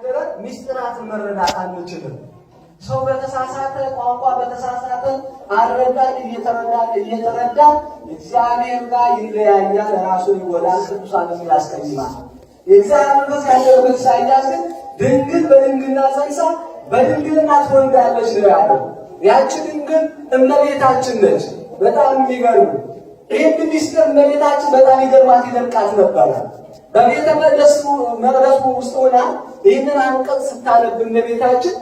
ካላደረ ምስጢራትን መረዳት አንችልም። ሰው በተሳሳተ ቋንቋ በተሳሳተ አረዳድ እየተረዳ እግዚአብሔር ጋር ይለያያል፣ ራሱን ይጎዳል፣ ቅዱሳንን ያስቀይማል። የእግዚአብሔር መንፈስ ያለው ኢሳይያስ ግን ድንግል በድንግልና ጸንሳ በድንግልና ትወልዳለች ነው ያለው። ያቺ ድንግል እመቤታችን ነች። በጣም የሚገርም ይህን ሚስጥር እመቤታችን በጣም ይገርማት ይደንቃት ነበረ። በቤተ መቅደሱ ውስጥ ሆና ይህንን አንቀጽ ስታነብ እመቤታችን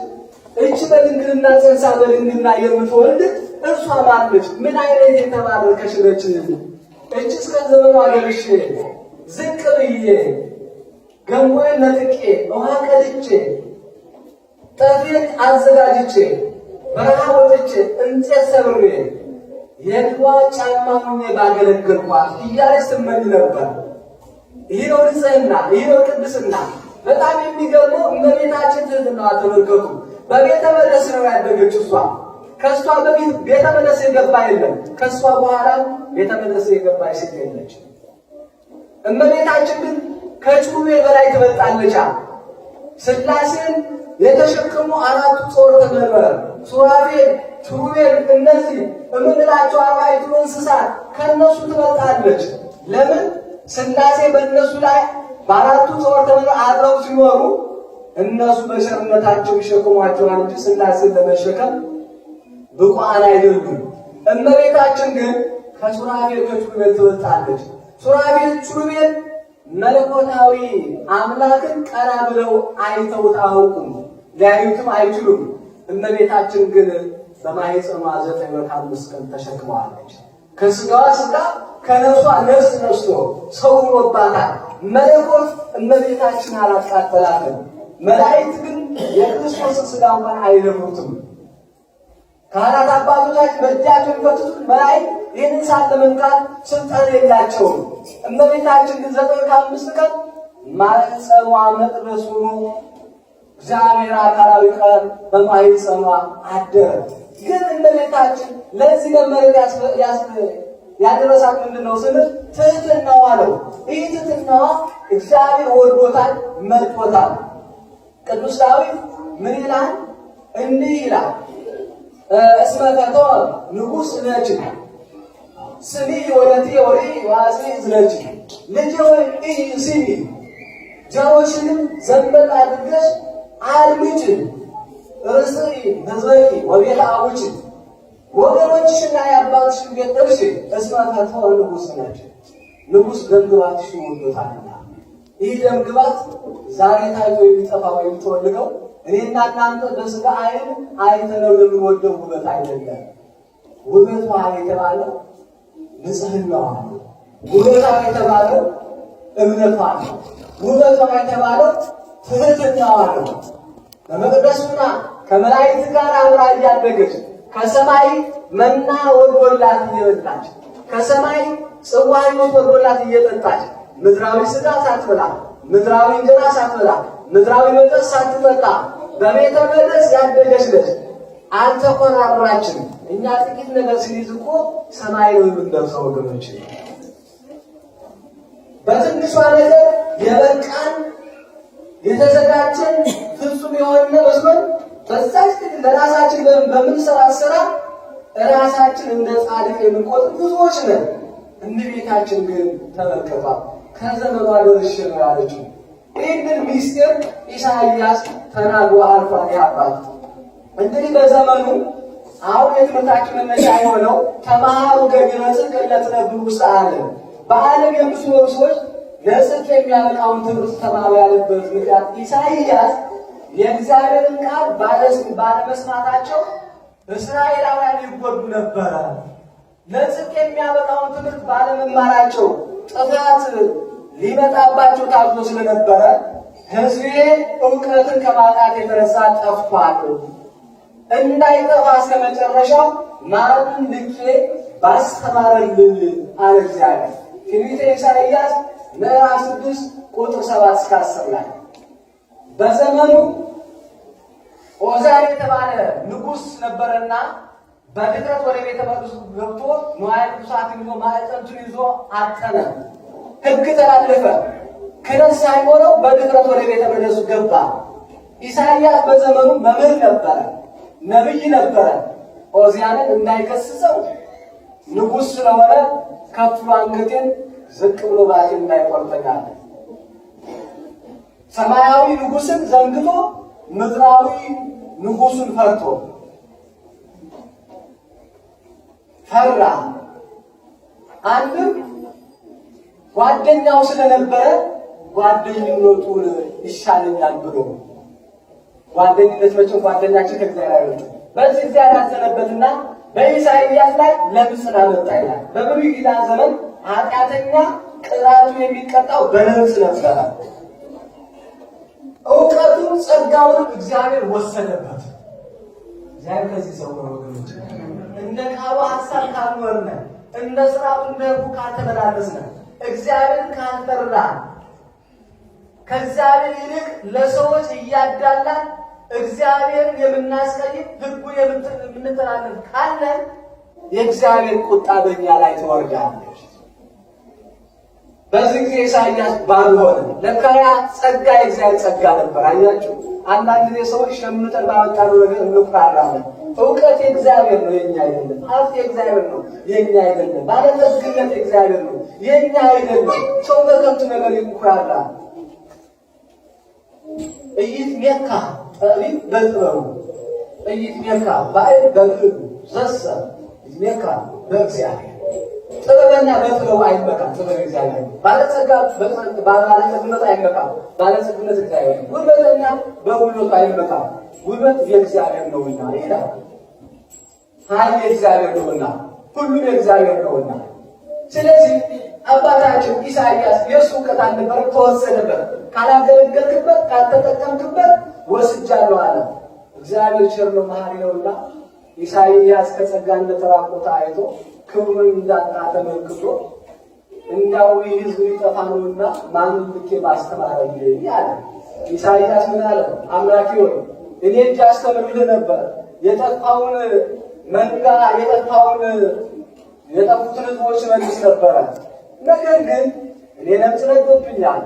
እች በድንግልና ጸንሳ በድንግልና የምትወልድ እርሷ ማለች ምን አይነት የተባረከች ነች! እች እስከ ዘመኗ ደርሼ ዝቅ ብዬ ገንቦዬን ነጥቄ ውሃ ቀድቼ ጠፌን አዘጋጅቼ በረሃ ወጥቼ እንጨት ሰብሬ የእግሯ ጫማ ሆኜ ባገለገልኳት እያለች ትመኝ ነበር። ይህ ነው ንጽሕና፣ ይህ ነው ቅድስና። በጣም የሚገርመው እመቤታችን ትሕትናዋ ተመልከቱ። በቤተ መቅደስ ነው ያደገችው እሷ። ከእሷ በፊት ቤተ መቅደስ የገባ የለም፣ ከእሷ በኋላ ቤተ መቅደስ የገባች ሴት የለች። እመቤታችን ግን ከኪሩቤል በላይ ትበልጣለች። ሥላሴን የተሸከሙ አራቱ ጾርተ መንበር ሱራፌል፣ ኪሩቤል እነዚህ የምንላቸው አርባዕቱ እንስሳት ከእነሱ ትበልጣለች። ለምን? ሥላሴ በእነሱ ላይ በአራቱ ጾርተ መንበር አድረው ሲኖሩ እነሱ በሸርነታቸው ይሸከሟቸዋል እንጂ ሥላሴን ለመሸከም ብቁዓን አይደሉም። እመቤታችን ግን ከሱራፌል ከኪሩቤል ትበልጣለች። ሱራፌል ኪሩቤል መለኮታዊ አምላክን ቀና ብለው አይተውት አያውቁም፣ ሊያዩትም አይችሉም። እመቤታችን ግን በማኅፀኗ 9 ወር ከ5 ቀን ተሸክመዋለች። ከሥጋዋ ሥጋ ከነፍሷ ነፍስ ነስቶ ሰው ሆኖባታል። መለኮት እመቤታችን አላቃጠላትም። መላእክት ግን የክርስቶስን ሥጋ እንኳን አይደፍሩትም። ካህናት አባቶቻችን በእጃቸው የሚፈትቱት መላእክት ይህንን እሳት ለመንካት ስልጣን የላቸውም። እመቤታችን ግን 9 ከ5 ቀን ማኅፀኗ መቅደስ ሆኖ እግዚአብሔር አካላዊ ቃል በማኅፀኗ አደረ። ግን እመቤታችን ለዚህ መመረጥ ያደረሳት ምንድን ነው ስንል ትሕትናዋ ነው። ይህ ትሕትናዋ እግዚአብሔር ወዶታል፣ መርጦታል። ቅዱስ ዳዊት ምን ይላል? እንዲህ ይላል እስመ ፈተወ ንጉሥ ነች ስሚ ወለቴ ወሬ ዋሴ ዝነች። ልጄ ሆይ ስሚ፣ ጆሮሽንም ዘንበል አድርገሽ አድምጪ። ርእስኪ ሕዝበኪ ወቤተ አቡኪ፣ ወገኖችሽና የአባትሽን ቤት እርሺ። እስመ ፈተወ ንጉሥ ነች፣ ንጉሥ ደምግባትሽን ወዶታልና። ይህ ደምግባት ዛሬ ታይቶ የሚጠፋው የሚተወልገው እኔና እናንተ በሥጋ ዓይን አይተነው የምንወደው ውበት አይደለም። ውበቷ የተባለው ንጽሕናዋ ነው። ውበቷ የተባለው እምነቷ ነው። ውበቷ የተባለው ትሕትናዋ ነው። በመቅደሱና ከመላእክት ጋር አብራ እያደገች ከሰማይ መና ወርዶላት እየበላች ከሰማይ ጽዋ ሕይወት ወርዶላት እየጠጣች ምድራዊ ሥጋ ሳትበላ ምድራዊ እንጀራ ሳትበላ ምድራዊ መጠጥ ሳትጠጣ በቤተ መቅደስ ያደገች ነች። አልተኮራራችም። እኛ ጥቂት ነገር ስንይዝ እኮ ሰማይ ነው የምንደርሰው ወገኖች። በትንሿ ነገር የበቃን የተዘጋጀን ፍጹም የሆነ መስሎን በዛች ጥቂት ለራሳችን በምንሰራ ስራ ራሳችን እንደ ጻድቅ የምንቆጥር ብዙዎች ነን። እመቤታችን ግን ተመልከቷ፣ ከዘመኗ ደርሼ ነው ያለችው። ይህንን ምስጢር ኢሳይያስ ተናግሮ አልፏል። ያባት እንግዲህ በዘመኑ አሁን የትምህርታችን መነሻ የሆነው ተማሩ ገቢረ ጽድቅ ለትነብሩ ውስጥ ዓለም፣ በዓለም የምትኖሩ ሰዎች ለጽድቅ የሚያበቃውን ትምህርት ተማሩ ያለበት ምክንያት ኢሳይያስ የእግዚአብሔርን ቃል ባለመስማታቸው እስራኤላውያን ይጎዱ ነበረ። ለጽድቅ የሚያበቃውን ትምህርት ባለመማራቸው ጥፋት ሊመጣባቸው ታዞ ስለነበረ ሕዝቤ እውቀትን ከማጣት የተነሳ ጠፍቷል፣ እንዳይጠፋ እስከ መጨረሻው ማንን ልኬ ባስተማረልን አለ እግዚአብሔር። ትንቢተ ኢሳይያስ ምዕራፍ 6 ቁጥር 7 እስከ 10 ላይ በዘመኑ ዖዝያን የተባለ ንጉሥ ነበረና በድፍረት ወደ ቤተ መቅደሱ ገብቶ ንዋየ ቅድሳትን ይዞ ማዕጠንቱን ይዞ አጠነ። ሕግ ተላለፈ። ክህነት ሳይኖረው በድፍረት ወደ ቤተ መቅደሱ ገባ። ኢሳይያስ በዘመኑ መምህር ነበረ፣ ነብይ ነበረ። ኦዚያንን እንዳይከስሰው ንጉሥ ስለሆነ ከፍ ብሎ አንገቴን ዝቅ ብሎ ባቴን እንዳይቆርጠኛል። ሰማያዊ ንጉሥን ዘንግቶ ምድራዊ ንጉሡን ፈርቶ ፈራ። አንድም ጓደኛው ስለነበረ ጓደኝነቱን ይሻለኛል ብሎ ጓደኝነት መቼም ጓደኛችን ከእግዚአብሔር አይወጣም። በዚህ እግዚአብሔር ያዘነበትና በኢሳይያስ ላይ ለምጽን አመጣ ይላል። በብሉይ ኪዳን ዘመን ኃጢአተኛ ቅጣቱ የሚቀጣው በለምጽ ነበረ። እውቀቱን ጸጋውን እግዚአብሔር ወሰደበት። እግዚአብሔር ከዚህ ሰው ነው ወገኖች፣ እንደ ቃሉ ሐሳብ ካልኖርነ፣ እንደ ስራው እንደ ሕጉ ካልተመላለስነ፣ እግዚአብሔርን ካልፈራን፣ ከእግዚአብሔር ይልቅ ለሰዎች እያዳላን እግዚአብሔርን የምናስቀይም ሕጉን የምንተላለፍ ካለን የእግዚአብሔር ቁጣ በእኛ ላይ ትወርዳለች። በዚህ ጊዜ ኢሳይያስ ባልሆነ ለካ ያ ጸጋ የእግዚአብሔር ጸጋ ነበር። አያችሁ፣ አንዳንድ ጊዜ ሰዎች ሸምተን ባመጣነው ነገር እንኩራራለን። እውቀት የእግዚአብሔር ነው፣ የኛ አይደለም። ሀብት የእግዚአብሔር ነው፣ የኛ አይደለም። ባለጠግነት የእግዚአብሔር ነው፣ የኛ አይደለም። ሰው በከንቱ ነገር ይኩራራል። ኢይትሜካ ጠቢብ በጥበቡ ኢይትሜካ ባዕድ በጥበቡ ዘሰ ኢይትሜካ በእግዚአብሔር። ጥበበኛ በጥበቡ አይመካም፣ ጥበብ እግዚአብሔር። ባለጸጋ ባለጸግነቱ አይመካም፣ ባለጸግነት እግዚአብሔር። ጉልበተኛ በጉልበቱ አይመካም፣ ጉልበት የእግዚአብሔር ነውና ይላል። ኃይል የእግዚአብሔር ነውና፣ ሁሉም የእግዚአብሔር ነውና። ስለዚህ አባታችን ኢሳይያስ የእሱ እውቀት አልነበረ፣ ተወሰደበት። ካላገለገልክበት፣ ካልተጠቀምክበት ወስጃለሁ አለ። እግዚአብሔር ቸር ነው፣ መሐሪ ነውና ኢሳይያስ ከጸጋ እንደተራቆተ አይቶ ክብሩን እንዳጣ ተመልክቶ እንዳው ሕዝብ ሊጠፋ ነውና ማንን ልኬ ባስተማረኝ አለ። ኢሳይያስ ምን አለ? አምላኬ ሆይ እኔ እጅ አስተምርልህ ነበር፣ የጠፋውን መንጋ የጠፉትን ሕዝቦች መልስ ነበረ። ነገር ግን እኔ ለምጽ ነዶብኛል።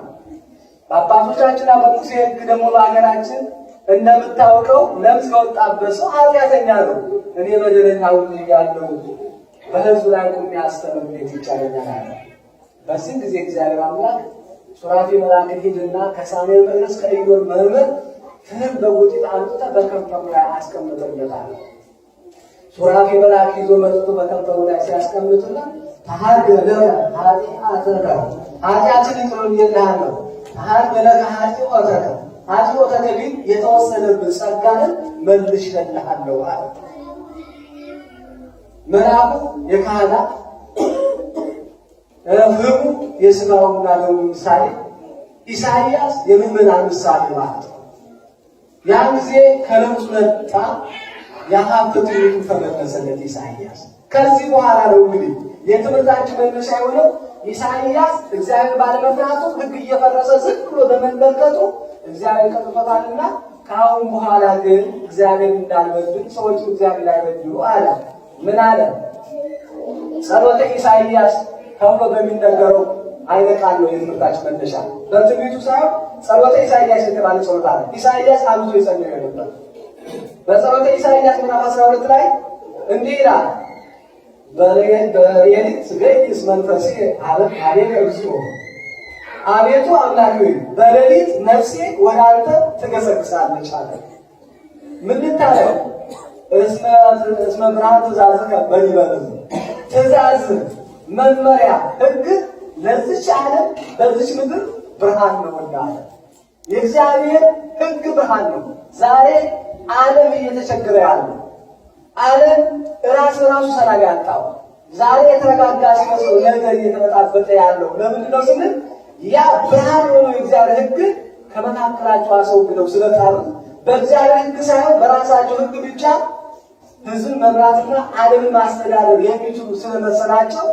በአባቶቻችንና በሙሴ ሕግ ደግሞ በሀገራችን እንደምታውቀው ለምጽ የወጣበት ሰው ኃጢአተኛ ነው። እኔ በደለኛ ያለው በሕዝቡ ላይ ቁሜ አስተምር እንዴት ይቻለኛል አለ። በዚህ ጊዜ እግዚአብሔር አምላክ ሱራፌ መልአክን ሂድና ከሳሙኤል መቅደስ ከኢዮር መምህር ፍህም በወጢት አምጥተህ በከንፈሩ ላይ አስቀምጥለታል። ሱራፌ መልአክ ይዞ መጥቶ በከንፈሩ ላይ ሲያስቀምጥለት ተሐገለ ኃጢአተከ ኃጢአትን ይቅር ብዬልሃለሁ። ተሐገለ ኃጢአተከ ቢል የተወሰነብን ጸጋን መልሼልሃለሁ አለ። መልአኩ የካህናት ፍህሙ የሥጋውና ደሙ ምሳሌ፣ ኢሳይያስ የምዕመናን ምሳሌ ማለት ነው። ያን ጊዜ ከለምጹ ነጣ፣ የሀብት ትርኢቱ ተመለሰለት ኢሳይያስ። ከዚህ በኋላ ነው እንግዲህ የትምህርታችን መነሻ የሆነው ኢሳይያስ እግዚአብሔር ባለመፍራቱ ሕግ እየፈረሰ ዝም ብሎ በመመልከቱ እግዚአብሔር ቀጥቶታልና ከአሁን በኋላ ግን እግዚአብሔር እንዳልበድል ሰዎች እግዚአብሔር ላይበድሉ አለ። ምን አለ? ጸሎተ ኢሳይያስ ተብሎ በሚነገረው አይነት ቃል ነው የትምህርታችን መነሻ። በትንቢቱ ሳይሆን ጸሎተ ኢሳይያስ የተባለ ጸሎት አለ። ኢሳይያስ አብዝቶ የጸለየው ነበር። በጸሎተ ኢሳይያስ ምዕራፍ 12 ላይ እንዲህ ይላል፣ በሌሊት ገይስ መንፈሴ ኀቤከ እግዚኦ፣ አቤቱ አምላኬ በሌሊት ነፍሴ ወደ አንተ ትገሰግሳለች አለ። ምን ልታደርግ? እስመ ብርሃን ትእዛዝከ በዲበ ምድር፣ ትእዛዝ መመሪያ ሕግ ለዚች ዓለም በዚች ምድር ብርሃን ነውና አለ። የእግዚአብሔር ሕግ ብርሃን ነው። ዛሬ ዓለም እየተቸገረ ያለው ዓለም ራሱ ሰላም ያጣው ዛሬ የተረጋጋ ሲመስለው ነገር እየተመጣበጠ ያለው ለምንድን ነው ስንል ያ ብርሃን የሆነው የእግዚአብሔር ሕግ ከመካከላቸው አስወግደው ስለጣሉት በእግዚአብሔር ሕግ ሳይሆን በራሳቸው ሕግ ብቻ ሕዝብን መምራትና ዓለምን ማስተዳደር የሚችሉ ስለመሰላቸው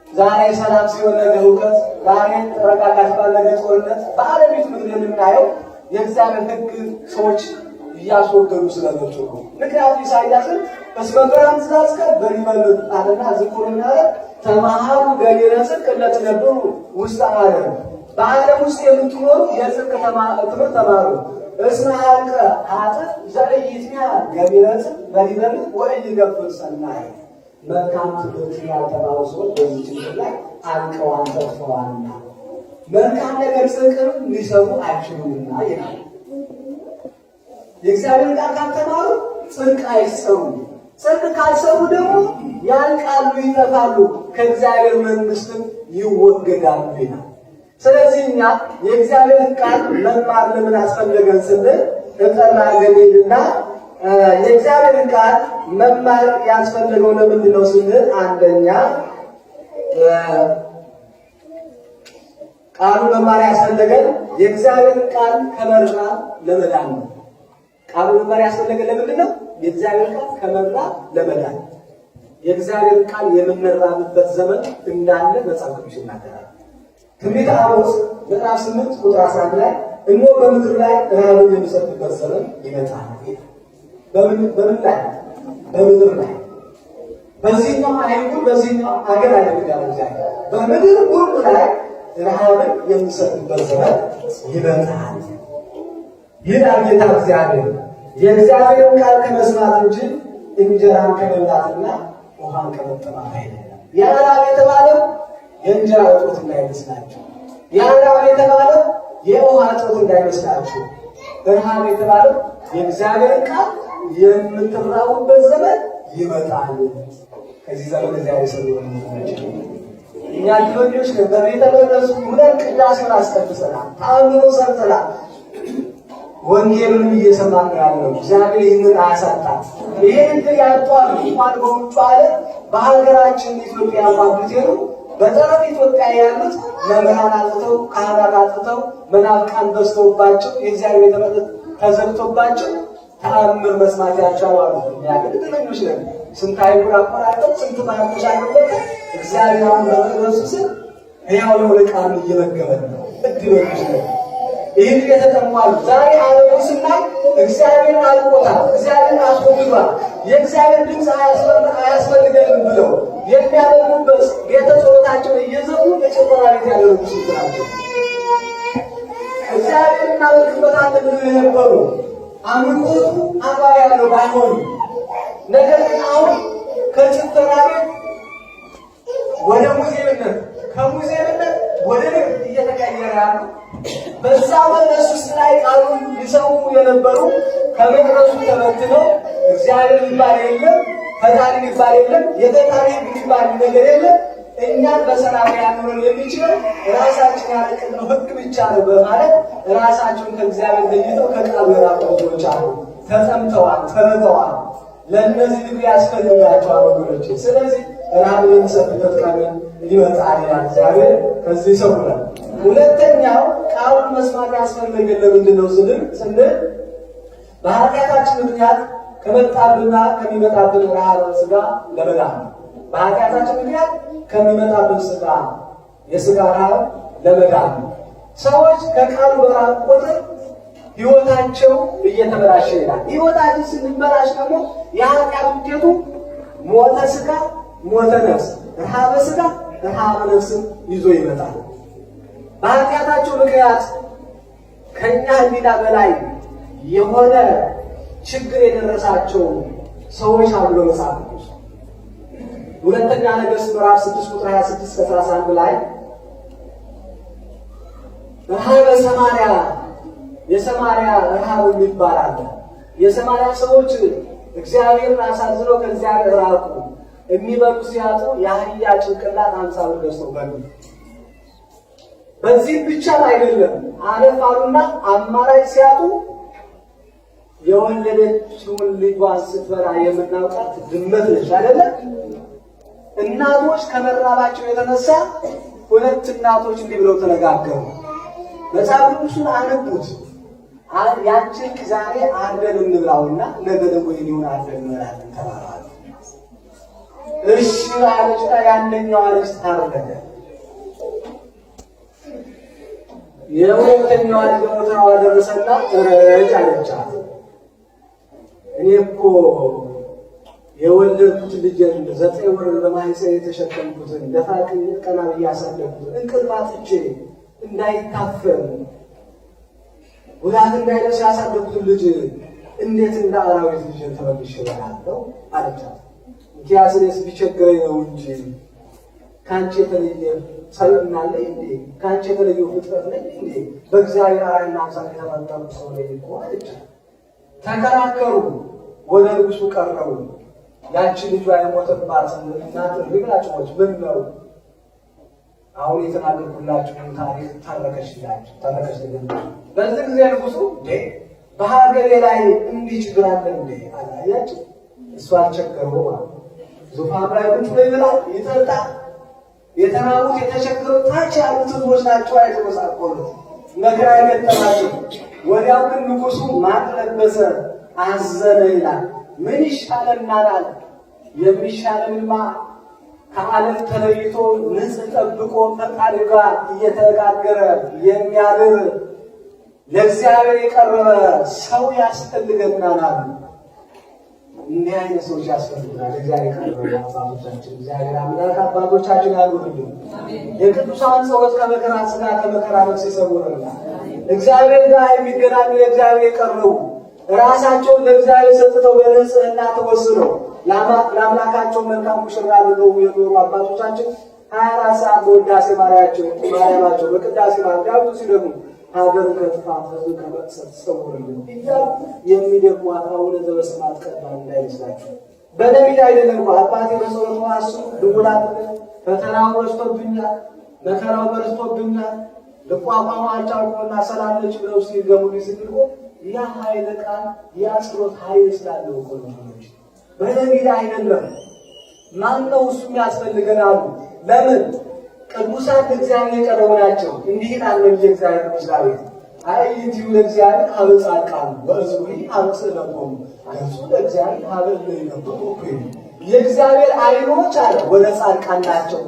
ዛሬ ሰላም ሲሆን ነገ ሁከት፣ ዛሬ ተረጋጋች ባለ ነገ ጦርነት፣ በዓለሚቱ ምድር የምናየው የእግዚአብሔር ሕግ ሰዎች እያስወገዱ ስለመጡ ነው። ምክንያቱም ኢሳይያስን እስመ ብርሃን ትእዛዝከ በዲበ ምድር አለና ዝኩርና ተማሃሩ ገቢረ ጽድቅ እለትነብሩ ውስተ ዓለም፣ በዓለም ውስጥ የምትኖሩ የጽድቅ ትምህርት ተማሩ። እስመ ሀልቀ ኃጥእ ዘኢይትሚያ ገቢረ ጽድቅ በሊበል ወኢይገብር ሰናይ። መልካም ትምህርት ያልተማሩ ሰዎች በዚህ ችግር ላይ አልቀዋል፣ ተጥፈዋልና መልካም ነገር ጽድቅን ሊሰሩ አይችሉምና ይላል። የእግዚአብሔር ቃል ካልተማሩ ጽድቅ አይሰሩም። ጽድቅ ካልሰሩ ደግሞ ያልቃሉ፣ ይጠፋሉ፣ ከእግዚአብሔር መንግሥትም ይወገዳሉ ይላል። ስለዚህ እኛ የእግዚአብሔርን ቃል መማር ለምን አስፈለገን ስንል እጠና ገሌልና የእግዚአብሔርን ቃል መማር ያስፈለገው ለምንድን ነው ስንል አንደኛ ቃሉ መማር ያስፈለገን የእግዚአብሔርን ቃል ከመራ ለመዳን ነው። ቃሉ መማር ያስፈለገን ለምንድን ነው? የእግዚአብሔርን ቃል ከመራ ለመዳን። የእግዚአብሔርን ቃል የምንራምበት ዘመን እንዳለ መጽሐፍ ቅዱስ ይናገራል። ትንቢተ አሞጽ ምዕራፍ 8 ቁጥር 11 ላይ እነሆ በምድር ላይ ረሃብን የሚሰጥበት ዘመን ይመጣል። በምን ላይ? በምድር ላይ። በዚህኛው አይሁን በዚህኛው ሀገር አይደለም እግዚአብሔር በምድር ሁሉ ላይ ረሃብን የሚሰጥበት ዘመን ይመጣል ይላል ጌታ እግዚአብሔር። የእግዚአብሔርን ቃል ከመስማት እንጂ እንጀራን ከመብላትና ውሃን ከመጠማት አይደለም። ያራብ የተባለው የእንጀራ እጦት እንዳይመስላችሁ፣ ያራብ የተባለው የውሃ እጦት እንዳይመስላችሁ። ረሃብ የተባለው የእግዚአብሔርን ቃል የምትራቡበት ዘመን ይመጣል። ከዚህ ዘመን እግዚአብሔር ሰው እኛ ልጆች በቤተ መቅደሱ ሁለት ቅዳሴውን አስቀድሰናል፣ ተአምሮ ሰርተናል፣ ወንጌሉንም እየሰማን ያለው እግዚአብሔር ይህንን አያሳጣም። ይህን ግን ያጧል እንኳን በውጭ ዓለም በሀገራችን ኢትዮጵያ እንኳን ጊዜሩ በጠረፍ ኢትዮጵያ ያሉት መምህራን አጥተው ካህናት አጥተው መናፍቃን በዝተውባቸው የእግዚአብሔር ቤተ መቅደስ ተዘግቶባቸው ተአምር መስማት ያልቻሉ እኛ ግን እድለኞች ነን። ስንት አይጉር አቆራረጥ ስንት ማርቆስ አቆራረጥ እግዚአብሔር አሁን በመቅደሱ ስር ሕያው የሆነ ቃል እየመገበን ነው። እድለኞች ነን። ይህን የተጠሟሉ ዛሬ ዓለሙ ስናይ እግዚአብሔርን አልቆታል፣ እግዚአብሔርን አስወግዷል። የእግዚአብሔር ድምፅ አያስፈልገንም ብለው የሚያደርጉበት ቤተ ጸሎታቸውን እየዘጉ የጭፈራ ቤት ያደረጉ ስንት ናቸው። እግዚአብሔርን እናመልክበታለን ብለው የነበሩ አምልኮቱ አግባብ ያለው ባይሆኑ ነገር ግን አሁን ከጭፈራ ቤት ወደ ሙዚየምነት ከሙዚየምነት ወደ ንግድ እየተቀየረ ያሉ በዛ መቅደስ ውስጥ ላይ ቃሉን ሊሰሙ የነበሩ ከመቅደሱ ተበትነው እግዚአብሔር ሊባል የለም፣ ፈጣሪ ሊባል የለም፣ የፈጣሪ ሊባል ነገር የለም። እኛን በሰላም ያኖረን የሚችለው ራሳችን ያለቅነው ሕግ ብቻ ነው በማለት ራሳቸውን ከእግዚአብሔር ለይተው ከቃሉ የራቁ ሰዎች አሉ። ተጠምተዋል፣ ተርበዋል። ለእነዚህ ምግብ ያስፈልጋቸዋል ወገኖቼ። ስለዚህ ረሃብ የሚሰጥበት ቀን ይመጣል ይላል እግዚአብሔር። ከዚህ ሰው ነው። ሁለተኛው ቃሉን መስማት ያስፈልገን ለምንድን ነው ስንል በኃጢአታችን ምክንያት ከመጣብንና ከሚመጣብን ረሃብ ሥጋ ለመዳን ነው። በኃጢአታችን ምክንያት ከሚመጣብን ሥጋ የሥጋ ረሃብ ለመዳን ነው። ሰዎች ከቃሉ በራቁ ቁጥር ሕይወታቸው እየተበላሸ ይላል። ሕይወታችን ስንበላሽ ደግሞ የኃጢአት ውጤቱ ሞተ ሥጋ ሞተ ነፍስ፣ ረሃበ ሥጋ ረሃበ ነፍስን ይዞ ይመጣል። በኃጢአታቸው ምክንያት ከእኛ ሕሊና በላይ የሆነ ችግር የደረሳቸው ሰዎች አሉ በመጽሐፍ ቅዱስ። ሁለተኛ ነገሥት ምዕራፍ 6 ቁጥር 26-31 ላይ ረሃበ ሰማርያ የሰማርያ ረሃብ የሚባል አለ። የሰማርያ ሰዎች እግዚአብሔርን አሳዝነው ከእግዚአብሔር ራቁ። የሚበሉ ሲያጡ የአህያ ጭንቅላት 50 ብር ገዝተው በሉ። በዚህ ብቻም አይደለም፣ አለፍ አሉና አማራጭ ሲያጡ የወለደችውን ልጇን ስትበላ የምናውቃት ድመት ነች አይደለ? እናቶች ከመራባቸው የተነሳ ሁለት እናቶች እንዲህ ብለው ተነጋገሩ። መጽሐፍ ቅዱስን አነቡት። ያችን ዛሬ አርደን እንብላውና ነገ ደግሞ ይሁን አርደን እንበላለን ተባባሉ። እሺ አለችና ያንኛዋ ልጅ ታረደ። የሁለተኛዋ ልጅ ሞተዋ ደረሰና ረጭ አለቻት። እኔ እኮ የወለድኩት ልጄን 9 ወር በማህፀን የተሸከምኩትን ደፋ ቀና ብዬ ያሳደግኩትን እንቅልፍ አጥቼ እንዳይታፈን ጉዳት እንዳይደርስ ያሳደጉትን ልጅ እንዴት እንደ አራዊት ልጅ ተመልሼ እበላለሁ አለቻት። እንኪያስ እኔስ ቢቸግረኝ ነው እንጂ ከአንቺ የተለየ ሰውና አለኝ እንዴ? ከአንቺ የተለየ ፍጥረት ነኝ እንዴ? በእግዚአብሔር አርአያና አምሳል የተፈጠርኩ ሰው ነኝ እኮ አለቻት። ተከራከሩ። ወደ ንጉሡ ቀረቡ። ያቺ ልጇ የሞተባት እናት ሪግላጭዎች ምን ነው አሁን የተናገርኩላችሁን ታሪክ ተረከሽላችሁ ተረከሽላችሁ። በዚህ ጊዜ ንጉሡ እንዴ በሀገሬ ላይ እንዲህ ችግር አለ እንዴ አላያችሁ? እሱ አልቸገረው ማለት ዙፋን ላይ ቁጭ ብሎ ይበላል ይጠጣል። የተራቡት የተቸገሩት ታች ያሉት ህዝቦች ናቸው የተመሳቆሉት መከራ የገጠማቸው። ወዲያው ግን ንጉሡ ማቅ ለበሰ አዘነ ይላል። ምን ይሻለናል አለ። የሚሻለንማ ከዓለም ተለይቶ ንጽሕ ጠብቆ ፈቃዱ ጋር እየተነጋገረ የሚያድር ለእግዚአብሔር የቀረበ ሰው ያስፈልገናል አሉ። እንዲህ አይነት ሰዎች ያስፈልጉናል። እግዚአብሔር የቀረበ አባቶቻችን እግዚአብሔር አምላክ አባቶቻችን ያኑርልን። የቅዱሳን ጸሎት ከመከራ ሥጋ ከመከራ ነፍስ ይሰውርልን። እግዚአብሔር ጋር የሚገናኙ የእግዚአብሔር የቀረቡ ራሳቸውን ለእግዚአብሔር ሰጥተው በንጽሕና ተወስነው ለአምላካቸው መልካም ሙሽራ አድርገው የኖሩ አባቶቻችን 24 ሰዓት በውዳሴ ማርያማቸው በቅዳሴ ማርያም ሲደግሙ ሀገር ከጥፋት ሕዝብ ከመቅሰፍት ይሰውርልን እያሉ የሚደግሟት አቡነ ዘበሰማያት ቀላል እንዳይመስላችሁ። በነቢይ አይደለም እኮ አባቴ በጸሎቱ አስቡ ድውላት ፈተናው በዝቶብኛል፣ መከራው በዝቶብኛል፣ ልቋቋም አልቻልኩምና ሰላም ነች ብለው ሲገቡ ሲድርጎ ያ ኃይለ ቃል ያ ጸሎት ኃይል ስላለው እኮ ነው። በነቢይ አይደለም። ማን ነው እሱ የሚያስፈልገናል? ለምን ቅዱሳን ለእግዚአብሔር የቀረቡ ናቸው። እንዲህ ይላል ነቢየ እግዚአብሔር ቅዱስ ዳዊት አዕይንቲሁ ለእግዚአብሔር ሀበ ጻድቃን ወእዝሩሂ ሀበ ጽሕለቶሙ ገጹ ለእግዚአብሔር ሀበ እለይነብሩ እኩይ። የእግዚአብሔር ዓይኖች አለ ወደ ጻድቃን ናቸው፣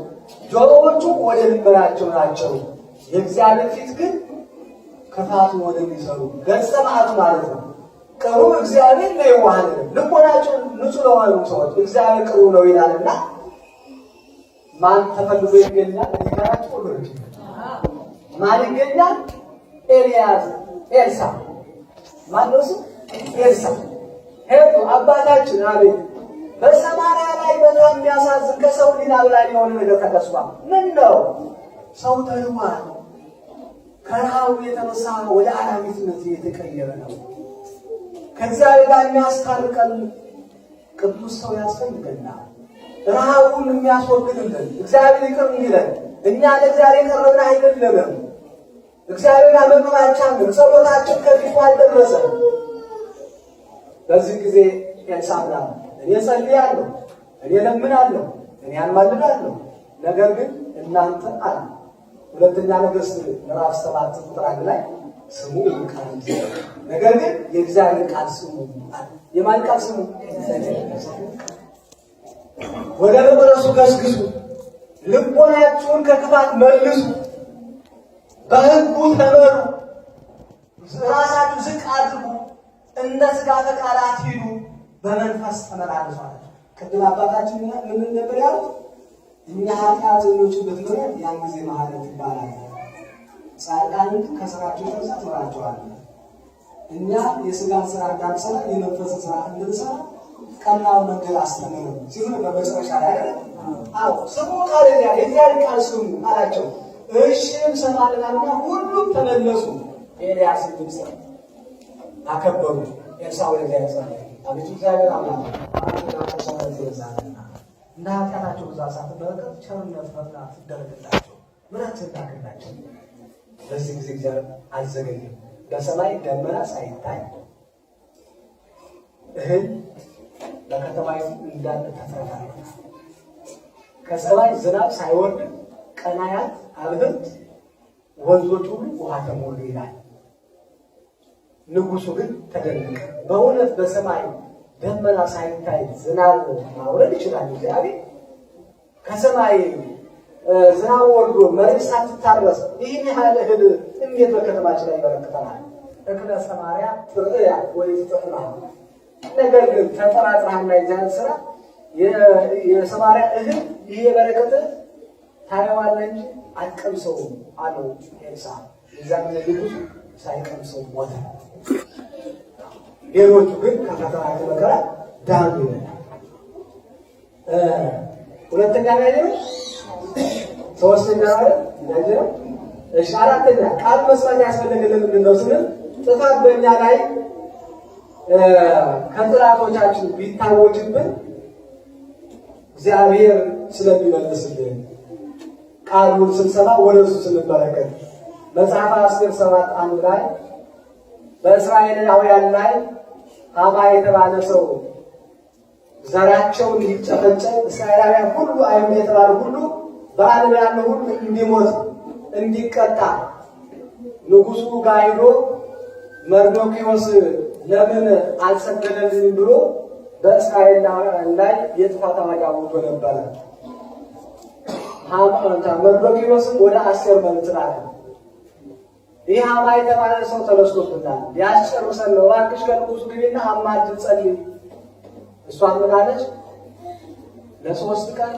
ጆሮዎቹ ወደ ልመናቸው ናቸው። የእግዚአብሔር ፊት ግን ክፋቱን ወደሚሰሩ ገጸ መዓቱ ማለት ነው። ቅርቡ እግዚአብሔር ለየዋሃን ልቦናቸው ንጹሕ ለሆኑ ሰዎች እግዚአብሔር ቅርቡ ነው ይላልና ማን ተፈልጎ ይገኛል? ሊካራቸው ወገኖች ማን ይገኛል? ኤልያስ ኤልሳ ማን ነው እሱ? ኤልሳ ሄዱ አባታችን አቤት በሰማርያ ላይ በጣም የሚያሳዝን ከሰው ሊና በላይ የሆነ ነገር ተከስቷል። ምን ነው? ሰው ተርቧል። ከረሃቡ የተነሳ ወደ አራዊትነት የተቀየረ ነው። ከእግዚአብሔር ጋር የሚያስታርቀን ቅዱስ ሰው ያስፈልገናል። ረሃቡን የሚያስወግድልን እግዚአብሔር ይቅር የሚለን እኛ ለእግዚአብሔር የቀረብን አይደለንም። እግዚአብሔር አመቅባቻን ጸሎታችን ከፊቱ አልደረሰም። በዚህ ጊዜ ኤልሳዕ እኔ ጸልያለሁ፣ እኔ ለምናለሁ፣ እኔ አማልዳለሁ፣ ነገር ግን እናንተ አለ ሁለተኛ ነገሥት ምዕራፍ 7 ቁጥር 1 ላይ ስሙ ቃል ነገር ግን የእግዚአብሔር ቃል ስሙ አለ። የማን ቃል ስሙ? ወደ መቅደሱ ገስግሱ፣ ልቦናችሁን ከክፋት መልሱ፣ በሕጉ ተመሩ፣ ራሳችሁ ዝቅ አድርጉ፣ እንደ ሥጋ ፈቃዳት ሂዱ፣ በመንፈስ ተመላለሱ አለ። ቅድም አባታችን ምን ነበር ያሉት? እኛ ኃጢአተኞችን ብትምረን ያን ጊዜ መሐረት ይባላል። ጻድቃን ከሥራቸው የተነሳ ትምራቸዋለህ። እኛ የሥጋን ሥራ እንዳንሰራ የመንፈስን ሥራ እንድንሰራ ቀናው መንገድ አስተምረን ሲሉ በመጨረሻ ላይ አዎ ስሙ ቃል የእግዚአብሔር ቃል ስሙ አላቸው። እሺ እንሰማለንና ሁሉም ተመለሱ። ኤልያስ ድምፅ አከበሩ። ኤልሳዕ ወደ እግዚአብሔር ጸለየ። አቤቱ እግዚአብሔር አምላክ አንተና ተሰማት ይዛልና እንደ ኃጢአታቸው ብዛት ሳትመለከት ቸርነት መጥራት ይደረግላቸው፣ ምሕረት ይደረግላቸው። በዚህ ጊዜ እግዚአብሔር አልዘገየም። በሰማይ ደመና ሳይታይ እህል በከተማይቱ እንዳለ ተፈራረቀ። ከሰማይ ዝናብ ሳይወርድ ቀናያት አብህርት ወንዞች ሁሉ ውሃ ተሞሉ ይላል። ንጉሡ ግን ተደነቀ። በእውነት በሰማይ ደመና ሳይታይ ዝናብ ማውረድ ይችላል እግዚአብሔር? ከሰማይ ዝናብ ወርዶ መሬት ሳትታረስ ይህን ያህል እህል እንዴት በከተማችን ላይ ይበረክተናል? እክለ ሰማርያ ትርያ ወይ ትጥዕማ። ነገር ግን ተጠራጥረሃና የእግዚአብሔር ሥራ የሰማርያ እህል ይህ የበረከት ታየዋለህ እንጂ አትቀምሰውም አለው ኤልሳዕ። የዛን ጊዜ ንጉሡ ሳይቀምሰው ሞተ። ሌሎቹ ግን ከፈተና ከመከራ ዳኑ ይላል። ሁለተኛ ላይ ነው። ሶስተኛ ላይ ነው። እሺ አራተኛ ቃል መስማት ያስፈልገን ምንድን ነው ስንል ጥፋት በእኛ ላይ ከጥላቶቻችን ቢታወጅብን እግዚአብሔር ስለሚመልስልን ቃሉን ስንሰማ ወደሱ ስንመለከት መጽሐፈ አስቴር 7:1 ላይ በእስራኤላውያን ላይ ሐማ የተባለ ሰው ዘራቸውን ሊጨፈጨፍ እስራኤላውያን ሁሉ አይሁድ የተባለ ሁሉ በዓለም ያለው ሁሉ እንዲሞት እንዲቀጣ ንጉሡ ጋር ሄዶ መርዶክዮስ ለምን አልሰገደልንም ብሎ በእስራኤላውያን ላይ የጥፋት አዋጅ አውጆ ነበረ። መርዶክዮስም ወደ አስቴር መልእክት ላከ። ይህ ሐማ የተባለ ሰው ተነስቶብናል፣ ሊያስጨርሰን ነው፣ እባክሽ ከንጉሡ ግቢና አማልጅን ጸልይ። እሷን ምን አለች? ለ3 ቀን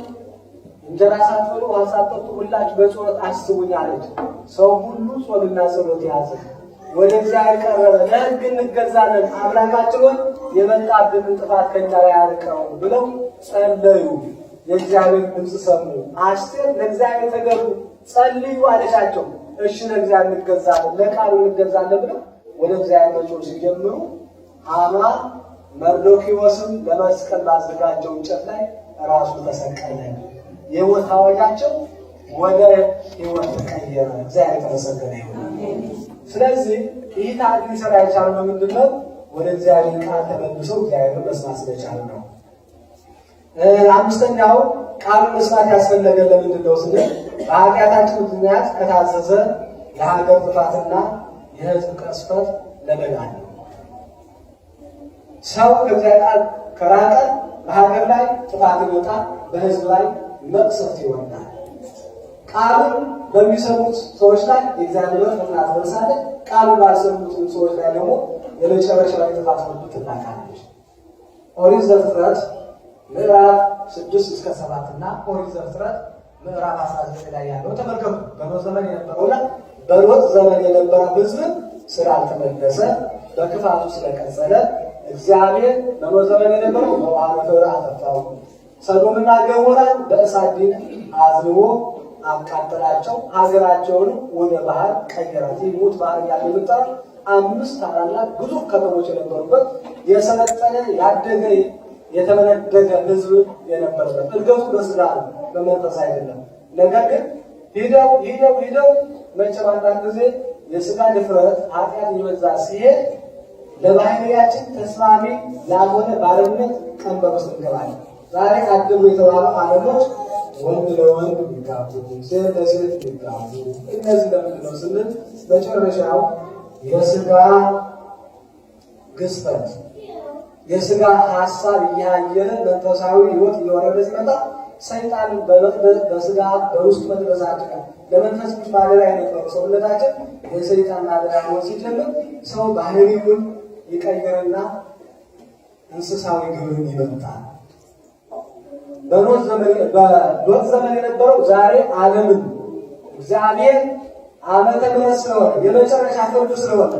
እንጀራ ሳትበሉ ውሃ ሳትጠጡ ሁላችሁ በጸሎት አስቡኝ አለች። ሰው ሁሉ ጾምና ጸሎት ያዘ፣ ወደ እግዚአብሔር ቀረበ። ለሕግ እንገዛለን፣ አምላካችን ሆይ የመጣብንን ጥፋት ከኛ ላይ አርቀው ብለው ጸለዩ። የእግዚአብሔር ድምፅ ሰሙ። አስቴር ለእግዚአብሔር ተገሩ፣ ጸልዩ አለቻቸው። እሺ ለእግዚአብሔር እንገዛለን፣ ለቃሉ እንገዛለን ብለው ወደ እግዚአብሔር መጮህ ሲጀምሩ ሐማ መርዶክዮስም ለመስቀል ባዘጋጀው እንጨት ላይ ራሱ ተሰቀለ። የሞት አዋጃቸው ወደ ሕይወት ተቀየረ። እግዚአብሔር የተመሰገነ ይሁን። ስለዚህ ይህ ታሪክ ሊሰራ የቻለው ምንድን ነው? ወደ እግዚአብሔር ቃል ተመልሰው እግዚአብሔርን መስማት ስለቻሉ ነው። አምስተኛው ቃሉን መስማት ያስፈለገን ለምንድን ነው ስንል በኃጢአታችን ምክንያት ከታዘዘ ለሀገር ጥፋትና የሕዝብ ቅስፈት ለመዳን ነው። ሰው ከእግዚአብሔር ከራቀ በሀገር ላይ ጥፋት ይወጣል፣ በሕዝብ ላይ መቅሰፍት ይወርዳል። ቃሉን በሚሰሙት ሰዎች ላይ የእግዚአብሔር ፈተና ትደርሳለች። ቃሉን ባልሰሙት ሰዎች ላይ ደግሞ የመጨረሻ ጥፋት ፍርድ ትላካለች። ኦሪት ዘፍጥረት ምዕራፍ 6-7 እና ኦሪት ዘፍጥረት ምዕራፍ 19 ላይ ያለው ተመልከቱ። በኖህ ዘመን የነበረውና በሎጥ ዘመን የነበረው ሕዝብ ስላልተመለሰ በክፋቱ ስለቀጸለ እግዚአብሔር በኖህ ዘመን የነበረው በውሃ ነፈር አጠፋው። ሰዶምና ገሞራን በእሳት ዲን አዝንቦ አቃጠላቸው። ሀገራቸውን ወደ ባህር ቀየራት። ሙት ባህር ያለ የምጠራ 5 ታላላቅ ግዙፍ ከተሞች የነበሩበት የሰለጠነ ያደገ የተመነደገ ሕዝብ የነበረበት እድገቱ በስጋ ነው፣ በመንፈስ አይደለም። ነገር ግን ሂደው መቼም አንዳንድ ጊዜ የስጋ ድፍረት ኃጢአት እየበዛ ሲሄድ ለባህሪያችን ተስማሚ ላልሆነ ባርነት ቀንበር ውስጥ እንገባለን። ዛሬ አደጉ የተባሉ ዓለሞች ወንድ ለወንድ የሚጋቡ፣ ሴት ለሴት የሚጋቡ፣ እነዚህ ለምንድን ነው ስንል መጨረሻው የስጋ ግዝፈት የስጋ ሀሳብ እያየለ መንፈሳዊ ሕይወት እየወረደ ሲመጣ ሰይጣን በስጋ በውስጥ መድረሳችን ለመንፈስ ቅዱስ ማደሪያ የነበረው ሰውነታችን የሰይጣን ማደሪያ ሆኖ ሲጀምር ሰው ባህሪውን ይቀይርና እንስሳዊ ግብርን ይመጣል። በሎጥ ዘመን የነበረው ዛሬ ዓለምን እግዚአብሔር ዓመተ ምሕረት ስለሆነ የመጨረሻ ፍርድ ስለሆነ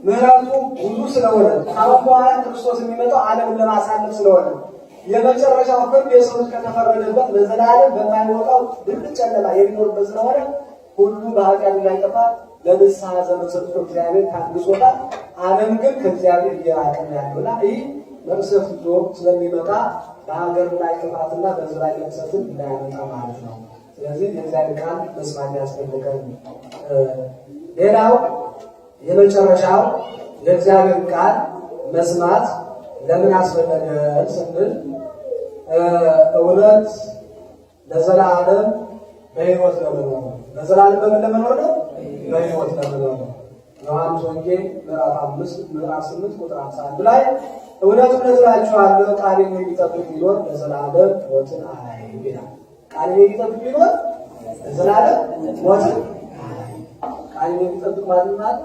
ምሕረቱ ብዙ ስለሆነ ካሁን በኋላ ክርስቶስ የሚመጣው ዓለምን ለማሳለፍ ስለሆነ የመጨረሻው ፍርድ የሰው ልጅ ከተፈረደበት ለዘላለም በማይወጣው ድቅድቅ ጨለማ የሚኖርበት ስለሆነ ሁሉ በኃጢአት እንዳይጠፋ ለንስሐ ዘመን ሰጥቶ እግዚአብሔር ታግሶታል። ዓለም ግን ከእግዚአብሔር እየራቀ ያለውና ይህ መቅሰፍት ይዞ ስለሚመጣ በሀገር ላይ ጥፋትና በሕዝብ ላይ መቅሰፍትን እንዳያመጣ ማለት ነው። ስለዚህ የእግዚአብሔር ቃል መስማት ያስፈልጋል። ሌላው የመጨረሻው የእግዚአብሔር ቃል መስማት ለምን አስፈለገ ስንል እውነት ለዘላለም በሕይወት ለመኖር ነው። ለዘላለም በምን ለመኖር ነው? በሕይወት ለመኖር ነው። ዮሐንስ ወንጌል ምዕራፍ 5 ምዕራፍ 8 ቁጥር 51 ላይ እውነት እላችኋለሁ ቃሌን የሚጠብቅ ቢኖር ለዘላለም ሞትን አያይም ይላል። ቃሌን የሚጠብቅ ቢኖር ለዘላለም ሞትን አያይም። ቃሌን የሚጠብቅ ማለት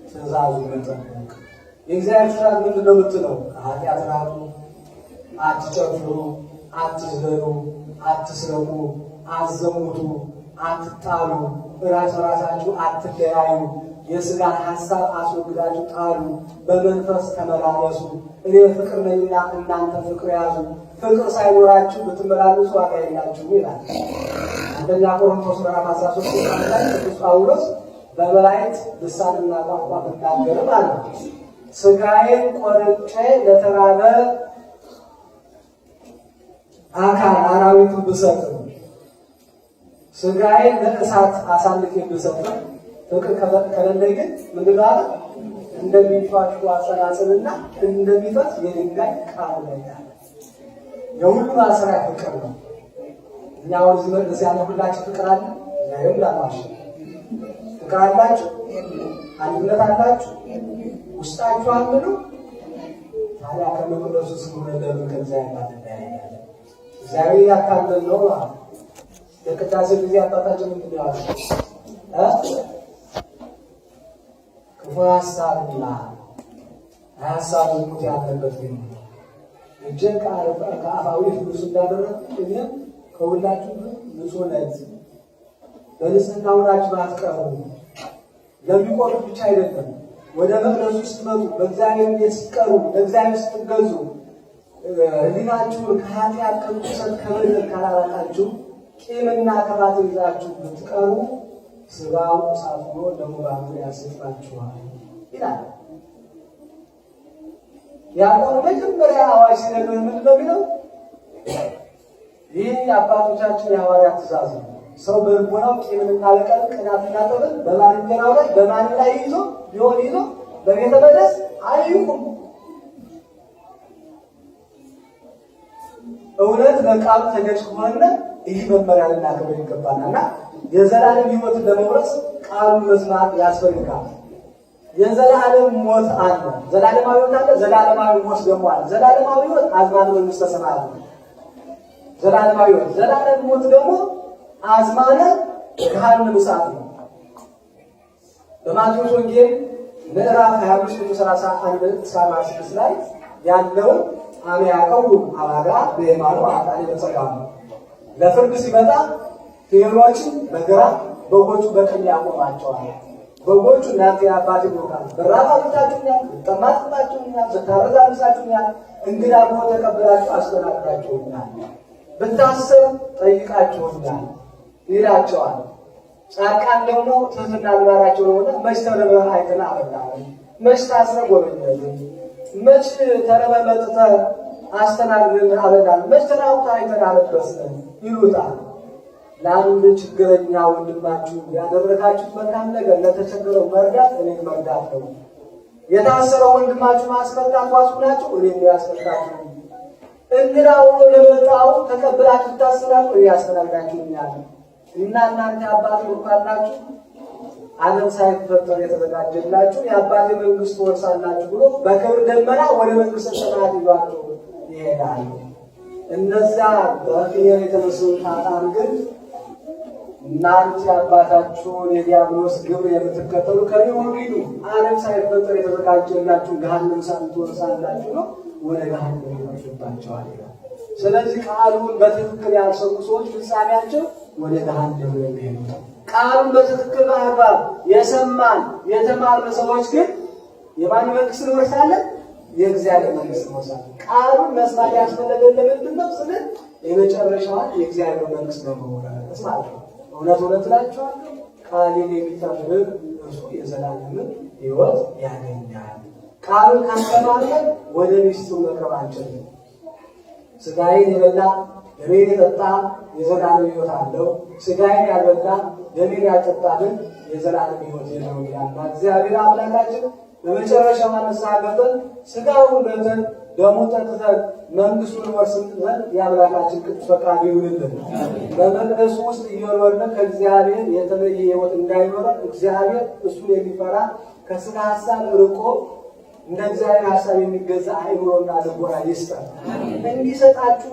ትእዛዙ መጠበቅ። የእግዚአብሔር ትእዛዝ ምንድን ነው የምትለው? ኃጢአት ራቁ፣ አትጨፍሩ፣ አትዝለሉ፣ አትስረቁ፣ አትዘሙቱ፣ አትጣሉ፣ ራሳችሁ አትለያዩ፣ የሥጋን ሐሳብ አስወግዳችሁ ጣሉ፣ በመንፈስ ተመላለሱ፣ እኔ ፍቅር ነኝና እናንተ ፍቅር ያዙ፣ ፍቅር ሳይኖራችሁ ብትመላለሱ ዋጋ የላችሁም ይላል። አንደኛ ቆሮንቶስ ምዕራፍ 13 ላይ ቅዱስ ጳውሎስ በመላእክት ልሳንና ቋንቋ ብናገርም አለ ሥጋዬን ቆርጬ ለተራበ አካል አራዊትን ብሰጥም ሥጋዬን ለእሳት አሳልፌ ብሰጥም ፍቅር ከሌለኝ ግን ምንድን ነው? እንደሚፋሹ አጸናጽልና እንደሚፈስ የድንጋይ ቃል ላይ ያለ የሁሉ ማሰሪያ ፍቅር ነው። እኛ አሁን እዚህ መቅደስ ያለ ሁላችሁ ፍቅር አለ። ዛሬም ላማሽ ፍቅር አላችሁ፣ አንድነት አላችሁ፣ ውስጣችሁ አንዱ። ታዲያ ከመቅደሱ ስሙነ ለምን ከእግዚአብሔር ባትለያያለ? እግዚአብሔር ያታለል ነው ማለት የቅዳሴ ጊዜ አባታችን ምንድን ነው ያሉት? ክፉ ሀሳብና ሀሳብ ሙት ያለበት ግን እጅግ ከአፋዊ ፍሉስ እንዳደረግ እኔም ከሁላችሁ ንጹሕ ነኝ። በንጽሕና ሆናችሁ አትቀሩ። ለሚቆርብ ብቻ አይደለም፣ ወደ መቅደሱ ስትመጡ፣ በእግዚአብሔር ቤት ስትቀሩ፣ ለእግዚአብሔር ስትገዙ ሕሊናችሁን ከኃጢአት ከርኩሰት ከበደል ካላራቃችሁ ቂምና ክፋት ይዛችሁ ብትቀሩ ሥጋው እሳት ሆኖ ደሙ ባሕሩ ያሰጥማችኋል ይላል። ያዕቆብ መጀመሪያ አዋጅ ሲነግረን ምንድን ነው የሚለው? ይህ የአባቶቻችን የሐዋርያት ትእዛዝ ነው። ሰው በልቦናው ቂምንና በቀል ቅናትና ጠብን በባልንጀራው ላይ በማንም ላይ ይዞ በቤተ መቅደስ አይቁም። እውነት በቃሉ ተገዥ ከሆነ ይህ መመሪያ ልናከብር ይገባናል እና የዘላለም ሕይወትን ለመውረስ ቃሉን መስማት ያስፈልጋል። የዘላለም ሞት አለ፣ ዘላለማዊ ሕይወት አለ፣ ዘላለማዊ ሞት ደግሞ አለ። ዘላለማዊ ሕይወት አዝማነ መንግሥተ ሰማያት ነው። ዘላለማዊ ሕይወት፣ ዘላለም ሞት ደግሞ አዝማነ ገሃነመ እሳት ነው። በማቴዎስ ወንጌል ምዕራፍ 25:31-46 ላይ ያለውን አሜ ያቀው አባጋ በየማኑ አጣሪ በጸጋም ለፍርድ ሲመጣ ፍየሎችን በግራ በጎቹ በቀኝ ያቆማቸዋል። በጎቹ እናንተ የአባቴ ብሩካን በራብ አብልታችሁኛል፣ በጠማ አጥምታችሁኛል፣ በታረዝ አልብሳችሁኛል፣ እንግዳ ብሆን ተቀብላችሁ አስተናግዳችሁኛል፣ ብታሰር ጠይቃችሁኛል ይላቸዋል። ጻድቃን ደግሞ ትሕትና ምግባራቸው ነውና መች ተርበህ አይተን አበላን፣ መች ታስረህ ጎበኘን፣ መች ተርበህ መጥተህ አስተናግደን አበላን፣ መች ተራቁተህ አይተን አለበስን ይሉታል። ለአንድ ችግረኛ ወንድማችሁ ያደረጋችሁት መልካም ነገር ለተቸገረው መርዳት እኔን መርዳት ነው። የታሰረው ወንድማችሁ ማስፈታት ዋሱናችሁ እኔን ያስፈታችሁ። እንግዳ ሆኖ ለመጣው ተቀብላችሁ ታስራችሁ እኔ ያስተናግዳችሁኛል። እና እናንተ አባቴ ብሩካን ናችሁ፣ ዓለም ሳይፈጠር የተዘጋጀላችሁ የአባቴ መንግሥት ትወርሳላችሁ ብሎ በክብር ደመና ወደ መንግሥተ ሰማያት ይዟችሁ ይሄዳል። እነዚያ በፍየል የተመሰሉት ኃጥአን ግን እናንተ የአባታችሁን የዲያብሎስ ግብር የምትከተሉ ከኔ ወግዱ፣ ዓለም ሳይፈጠር የተዘጋጀላችሁ ገሃነመ እሳት ትወርሳላችሁ ነው ወደ ገሃነም ይወርድባቸዋል ይላል። ስለዚህ ቃሉን በትክክል ያልሰሙ ሰዎች ፍጻሜያቸው ወደ ገሃነም የሚሄዱ፣ ቃሉን በትክክል በአግባብ የሰማን የተማርን ሰዎች ግን የማን መንግሥት እንወርሳለን? የእግዚአብሔር መንግሥት እንወርሳለን። ቃሉን መስማት ያስፈለገን ለምንድን ነው ስንል የመጨረሻዋን የእግዚአብሔር መንግሥት ለመውረስ ማለት ነው። እውነት እውነት እላችኋለሁ ቃሌን የሚጠብቅ እርሱ የዘላለምን ሕይወት ያገኛል። ቃሉን ካስተማርን ወደ ሚስጥሩ መቅረብ አንችልም። ሥጋዬን የበላ ደሜን የጠጣ የዘላለም ሕይወት አለው፣ ሥጋዬን ያልበላ ደሜን ያልጠጣ ግን የዘላለም ሕይወት የለውም ይላልና እግዚአብሔር አምላካችን በመጨረሻው ንስሐ ገብተን ሥጋውን በልተን ደሙን ጠጥተን መንግሥቱን ወርስን ዘንድ የአምላካችን ቅዱስ ፈቃዱ ይሁንልን። በመቅደሱ ውስጥ እየኖርን ከእግዚአብሔር የተለየ ሕይወት እንዳይኖረን እግዚአብሔር እሱን የሚፈራ ከሥጋ ሐሳብ ርቆ እንደ እግዚአብሔር ሐሳብ የሚገዛ አእምሮና ልቦና ይስጠን።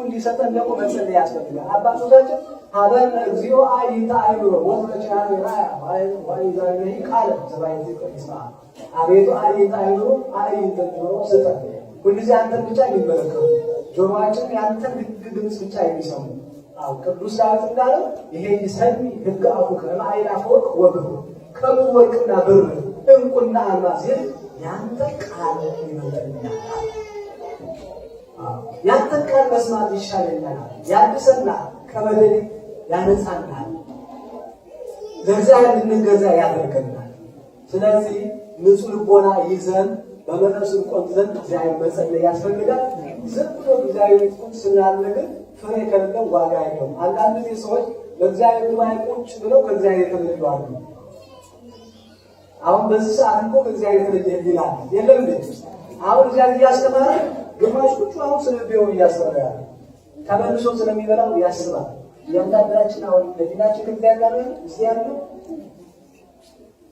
እንዲሰጠን ደግሞ መጸለይ ያስፈልጋል። አባቶቻችን ሀበነ እግዚኦ አይንተ አእምሮ ወተቻለ ራያ ወይዛኔ ቃል ዘባይት ቅዱስ አቤቱ አይንተ አእምሮ አይንተ ጆሮ ስጠን። ሁልጊዜ አንተን ብቻ የሚመለከቱ ጆሮአችን ያንተን ድምፅ ብቻ የሚሰሙ አው ቅዱስ ዳዊት እንዳለው ይሄ ይሰሚ ሕግ አፉከ ለአይላፍ ወርቅ ወብር ከብዙ ወርቅና ብር እንቁና አልማዝ ያንተ ቃል ይመጣልኛል። ያንተ ቃል መስማት ይሻለኛል። ያድሰናል፣ ከበደል ያነጻናል፣ ለእግዚአብሔር እንገዛ ያደርገናል። ስለዚህ ንጹሕ ልቦና ይዘን በመንፈስ እንቆም ዘንድ እግዚአብሔር መጸለይ ያስፈልጋል። ዝም ብሎ እግዚአብሔር ቁጭ ስናለ ግን ፍሬ ከሌለው ዋጋ የለውም። አንዳንድ ጊዜ ሰዎች በእግዚአብሔር ጉባኤ ቁጭ ብለው ከእግዚአብሔር የተለዩ አሉ። አሁን በዚህ ሰዓት እኮ ከእግዚአብሔር የተለየ ይላል የለም እንዴ? አሁን እግዚአብሔር እያስተማረ ግማሽ ቁጭ አሁን ስለ ቢሆን እያስተማረ ያለ ተመልሶ ስለሚበላው ያስባል። እያንዳንዳችን አሁን ለዲናችን ከእግዚአብሔር ጋር ነው እዚህ ያለው።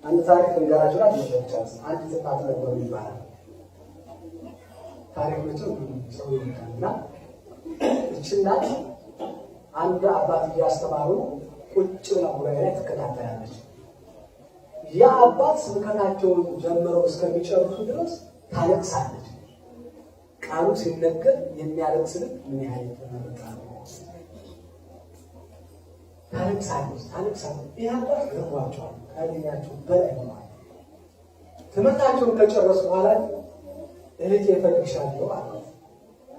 አንድ ታሪክ እንገራችሁ ላይ ይችላል። አንድ ጥፋት ነበር ይባላል። ታሪኮቹ ሰው ይልካልና እችና አንድ አባት እያስተማሩ ቁጭ ብለው ጉባኤ ላይ ትከታተላለች። ያ አባት ስብከታቸውን ጀምረው እስከሚጨርሱ ድረስ ታለቅሳለች። ቃሉ ሲነገር የሚያለቅስ ልብ ምን ያህል የተመረጠ ነው። ታለቅሳለች። ይህ አባት ገርሟቸዋል። ካገኛቸው በላይ ሆኗል። ትምህርታቸውን ከጨረሱ በኋላ እልጅ እፈልግሻለሁ አላት።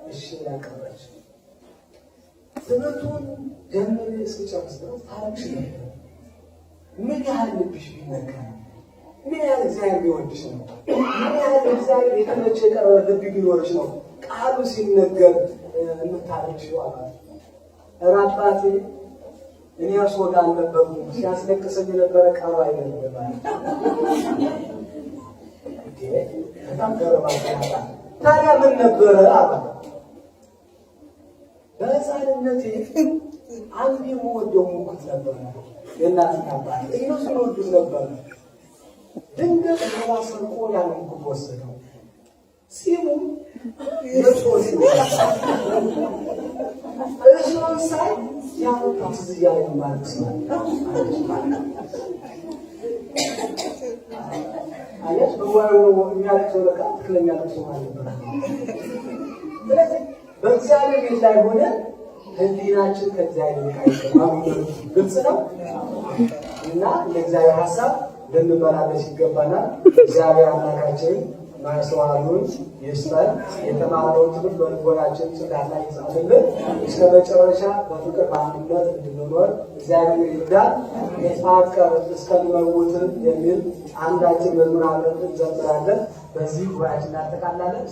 እሺ ያቀረች ትምህርቱን ጀምሬ እስክጨርስ ድረስ ታለቅሽ ነበር። ምን ያህል ልብሽ ቢነካ፣ ምን ያህል እግዚአብሔር ቢወድሽ ነው፣ ምን ያህል እግዚአብሔር የተመቸ የቀረበ ልብ ቢኖርሽ ነው ቃሉ ሲነገር የምታለቅሽው አላት። ኧረ አባቴ እኔ እርሶ ጋር አልነበርኩም፣ ሲያስለቅሰኝ የነበረ ቃሉ አይደለም ማለት በጣም ገረማት። ታዲያ ምን ነበረ አላት። በሕፃንነቴ አንድ የምወደው ሙኩት ነበር። የእናትና አባት እነሱን ወዱት ነበር። ድንገት ሌላ ሰርቆ ያን ሙኩት ወሰደው። ፂሙ የሶስ እሱን ሳይ ያሙኩት ዝያለ ማለት ነው። አያች በወሩ የሚያለቅሰው ለካ ትክክለኛ ለቅሶ ማለት ነው። ስለዚህ በእግዚአብሔር ቤት ላይ ሆነ ህሊናችን ከእግዚአብሔር ቃል ግልጽ ነው እና ለእግዚአብሔር ሀሳብ ልንመላለስ ይገባናል። እግዚአብሔር አምላካችን ማስተዋሉን ይስጠን። የተማርነውን ትምህርት በልቦናችን ጽላት ላይ ይጻፍልን። እስከ መጨረሻ በፍቅር በአንድነት እንድንኖር እግዚአብሔር ይርዳን። የተፋቀር እስከሚመውት የሚል አንዳችን መዝሙር አብረን እንዘምራለን። በዚህ ጉባኤያችን እናጠቃላለን።